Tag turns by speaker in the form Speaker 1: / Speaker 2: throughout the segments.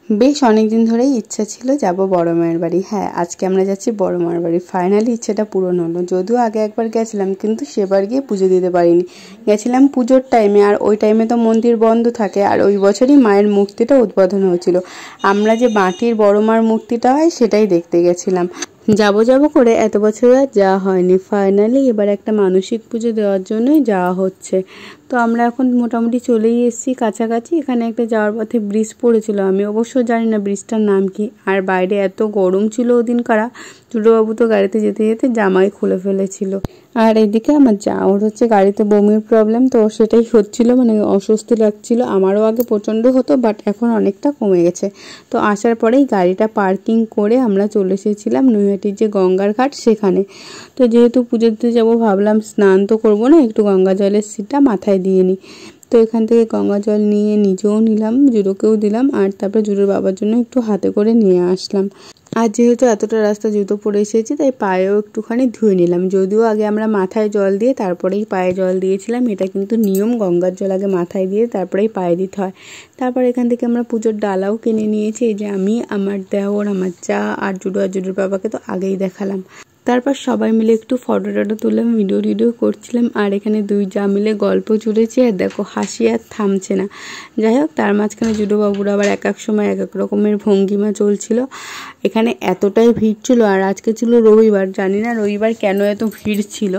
Speaker 1: বেশ অনেকদিন ধরেই ইচ্ছা ছিল যাব বড় মায়ের বাড়ি। হ্যাঁ, আজকে আমরা যাচ্ছি বড় মায়ের বাড়ি। ফাইনালি ইচ্ছাটা পূরণ হলো। যদিও আগে একবার গেছিলাম, কিন্তু সেবার গিয়ে পুজো দিতে পারিনি। গেছিলাম পুজোর টাইমে, আর ওই টাইমে তো মন্দির বন্ধ থাকে। আর ওই বছরই মায়ের মূর্তিটা উদ্বোধন হয়েছিল। আমরা যে মাটির বড় মার মূর্তিটা হয় সেটাই দেখতে গেছিলাম। যাব করে এত বছর আর যাওয়া হয়নি। ফাইনালি এবার একটা মানসিক পুজো দেওয়ার জন্যই যাওয়া হচ্ছে। তো আমরা এখন মোটামুটি চলেই এসেছি কাছাকাছি। এখানে একটা যাওয়ার পথে ব্রিজ পড়েছিল, আমি অবশ্য জানি না ব্রিজটার নাম কি। আর বাইরে এত গরম ছিল ওদিন কারা, ছোটবাবু তো গাড়িতে যেতে যেতে জামাই খুলে ফেলেছিল। আর এদিকে আমার ওর হচ্ছে গাড়িতে বমির প্রবলেম, তো সেটাই হচ্ছিল, মানে অস্বস্তি লাগছিল। আমারও আগে প্রচণ্ড হতো, বাট এখন অনেকটা কমে গেছে। তো আসার পরেই গাড়িটা পার্কিং করে আমরা চলে এসেছিলাম নৈহাটির যে গঙ্গার ঘাট সেখানে। তো যেহেতু পুজো দিতে যাবো, ভাবলাম স্নান তো করবো না, একটু গঙ্গা জলের সিটটা মাথায় দিয়ে নিই। তো এখান থেকে গঙ্গা জল নিয়ে নিজেও নিলাম, জুডোকেও দিলাম, আর তারপরে জুডোর বাবার জন্য একটু হাতে করে নিয়ে আসলাম। আর যেহেতু এতটা রাস্তা জুতো পরে এসেছি, তাই পায়েও একটুখানি ধুয়ে নিলাম। যদিও আগে আমরা মাথায় জল দিয়ে তারপরেই পায়ে জল দিয়েছিলাম, এটা কিন্তু নিয়ম, গঙ্গার জল আগে মাথায় দিয়ে তারপরেই পায়ে দিতে হয়। তারপর এখান থেকে আমরা পুজোর ডালাও কিনে নিয়েছি। এই যে আমি, আমার দেওর, আমার চা আর জুডোর বাবাকে তো আগেই দেখালাম। তারপর সবাই মিলে একটু ফটো তুললাম, ভিডিও করছিলাম। আর এখানে দুই যা মিলে গল্প জুড়েছি, আর দেখো হাসি আর থামছে না। যাই হোক, তার মাঝখানে জুডোবাবুর আবার এক এক সময় এক এক রকমের ভঙ্গিমা চলছিল। এখানে এতটাই ভিড় ছিল, আর আজকে ছিল রবিবার। জানি না রবিবার কেন এত ভিড় ছিল।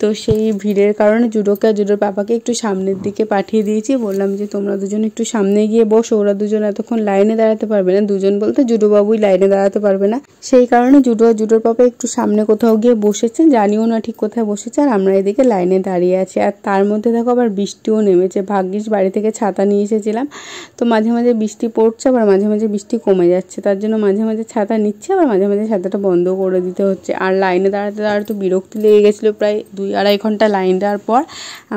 Speaker 1: তো সেই ভিড়ের কারণে জুডোকে আর জুডোর পাপাকে একটু সামনের দিকে পাঠিয়ে দিয়েছি। বললাম যে তোমরা দুজন একটু সামনে গিয়ে বসো, ওরা দুজন এতক্ষণ লাইনে দাঁড়াতে পারবে না। দুজন বলতে জুডোবাবুই লাইনে দাঁড়াতে পারবে না, সেই কারণে জুডো আর জুডোর পাপা একটু সামনে কোথাও গিয়ে বসেছে, জানিও না ঠিক কোথায় বসেছে। আর আমরা এদিকে লাইনে দাঁড়িয়ে আছি। আর তার মধ্যে দেখো আবার বৃষ্টিও নেমেছে। ভাগ্যিস বাড়ি থেকে ছাতা নিয়ে এসেছিলাম। তো মাঝে মাঝে বৃষ্টি পড়ছে, আবার মাঝে মাঝে বৃষ্টি কমে যাচ্ছে। তার জন্য মাঝে মাঝে ছাতা নিচ্ছে, আবার মাঝে মাঝে ছাতাটা বন্ধ করে দিতে হচ্ছে। আর লাইনে দাঁড়াতে তো বিরক্তি লেগে গেছিলো। প্রায় 2-2.5 ঘন্টা লাইন দেওয়ার পর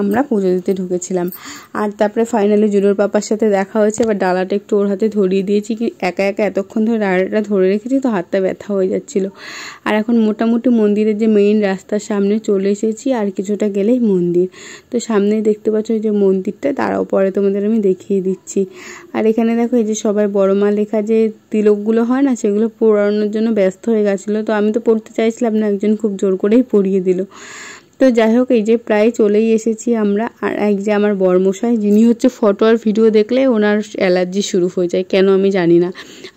Speaker 1: আমরা পুজো দিতে ঢুকেছিলাম। আর তারপরে ফাইনালি জুডোর পাপার সাথে দেখা হয়েছে। এবার ডালাটা একটু ওর হাতে ধরিয়ে দিয়েছি। কি একা এতক্ষণ ধরে ডালাটা ধরে রেখেছি, তো হাতটা ব্যথা হয়ে যাচ্ছিল। আর এখন মোটামুটি মন্দিরের যে মেইন রাস্তার সামনে চলে এসেছি, আর কিছুটা গেলেই মন্দির। তো সামনেই দেখতে পাচ্ছ যে মন্দিরটা, তারাও পরে তোমাদের আমি দেখিয়ে দিচ্ছি। আর এখানে দেখো এই যে সবাই বড় মা লেখা যে তিলকগুলো হয় না, সেগুলো পরানোর জন্য ব্যস্ত হয়ে গেছিলো। তো আমি তো পড়তে চাইছিলাম না, একজন খুব জোর করেই পরিয়ে দিল। তো যাই হোক, এই যে প্রায় চলেই এসেছি আমরা। আর এক যে আমার বরমশাই, যিনি হচ্ছে ফটো আর ভিডিও দেখলে ওনার অ্যালার্জি শুরু হয়ে যায়, কেন আমি জানি না।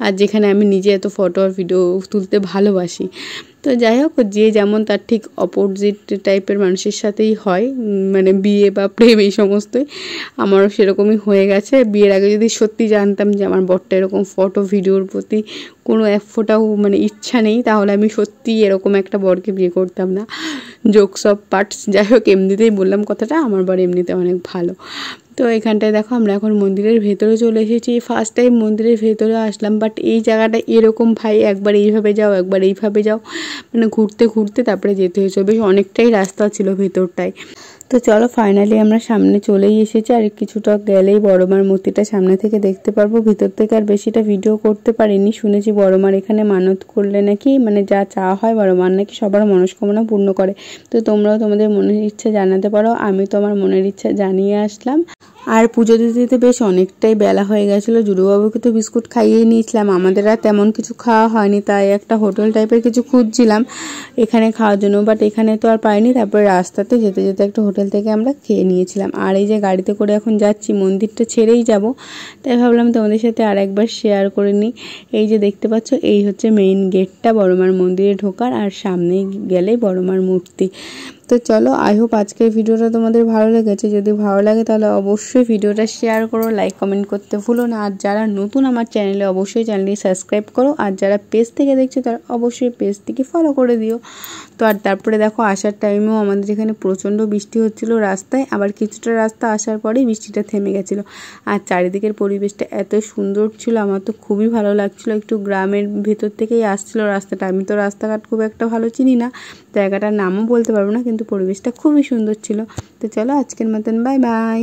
Speaker 1: আর যেখানে আমি নিজে এত ফটো আর ভিডিও তুলতে ভালোবাসি। তো যাই হোক, যে যেমন তার ঠিক অপোজিট টাইপের মানুষের সাথেই হয়, মানে বিয়ে বা প্রেম এই সমস্তই। আমারও সেরকমই হয়ে গেছে। বিয়ের আগে যদি সত্যি জানতাম যে আমার বরটা এরকম ফটো ভিডিওর প্রতি কোনো এক ফোঁটাও মানে ইচ্ছা নেই, তাহলে আমি সত্যি এরকম একটা বরকে বিয়ে করতাম না। Jokes of parts. যাই হোক, এমনিতেই বললাম কথাটা, আমার বর এমনিতে অনেক ভালো। তো এখানটায় দেখো আমরা এখন মন্দিরের ভেতরে চলে এসেছি। ফার্স্ট টাইম মন্দিরের ভেতরে আসলাম, বাট এই জায়গাটা এরকম ভাই, একবার এইভাবে যাও একবার এইভাবে যাও, মানে ঘুরতে ঘুরতে তারপরে যেতে হয়েছে। বেশ অনেকটাই রাস্তা ছিল ভেতরটায়। তো চলো, ফাইনালি আমরা সামনে চলেই এসেছি। আর কিছুটা গেলেই বড় মার মূর্তিটা সামনে থেকে দেখতে পারবো। ভিতর থেকে আর বেশিটা ভিডিও করতে পারিনি। শুনেছি বড় মার এখানে মানত করলে নাকি, মানে যা চাওয়া হয় বড় মার নাকি সবার মনস্কামনা পূর্ণ করে। তো তোমরাও তোমাদের মনের ইচ্ছা জানাতে পারো। আমি তো আমার মনের ইচ্ছা জানিয়ে আসলাম। আর পুজো দিতে দিতে বেশ অনেকটাই বেলা হয়ে গেছিলো। জুডোবাবুকে তো বিস্কুট খাইয়ে নিয়েছিলাম, আমাদের আর তেমন কিছু খাওয়া হয়নি। তাই একটা হোটেল টাইপের কিছু খুঁজছিলাম এখানে খাওয়ার জন্য, বাট এখানে তো আর পাইনি। তারপরে রাস্তাতে যেতে যেতে একটা হোটেল থেকে আমরা খেয়ে নিয়েছিলাম। আর এই যে গাড়িতে করে এখন যাচ্ছি, মন্দিরটা ছেড়েই যাব, তাই ভাবলাম তোমাদের সাথে আর একবার শেয়ার করে নিই। এই যে দেখতে পাচ্ছ, এই হচ্ছে মেইন গেটটা বড় মার মন্দিরে ঢোকার, আর সামনে গেলেই বড় মার মূর্তি। তো চলো, আই হোপ আজকের ভিডিওটা তোমাদের ভালো লেগেছে। যদি ভালো লাগে তাহলে অবশ্যই ভিডিওটা শেয়ার করো, লাইক কমেন্ট করতে ভুলো না। আর যারা নতুন আমার চ্যানেলে, অবশ্যই চ্যানেলটি সাবস্ক্রাইব করো। আর যারা পেজ থেকে দেখছো তারা অবশ্যই পেজটিকে ফলো করে দিও। তো আর তারপরে দেখো, আসার টাইমেও আমাদের এখানে প্রচণ্ড বৃষ্টি হচ্ছিল রাস্তায়। আবার কিছুটা রাস্তা আসার পরেই বৃষ্টিটা থেমে গেছিলো। আর চারিদিকের পরিবেশটা এত সুন্দর ছিল, আমার তো খুবই ভালো লাগছিলো। একটু গ্রামের ভেতর থেকেই আসছিলো রাস্তাটা। আমি তো রাস্তাঘাট খুব একটা ভালো চিনি না, জায়গাটার নামও বলতে পারবো না, কিন্তু পরিবেশটা খুবই সুন্দর ছিল। তো চলো, আজকের মতন বাই বাই।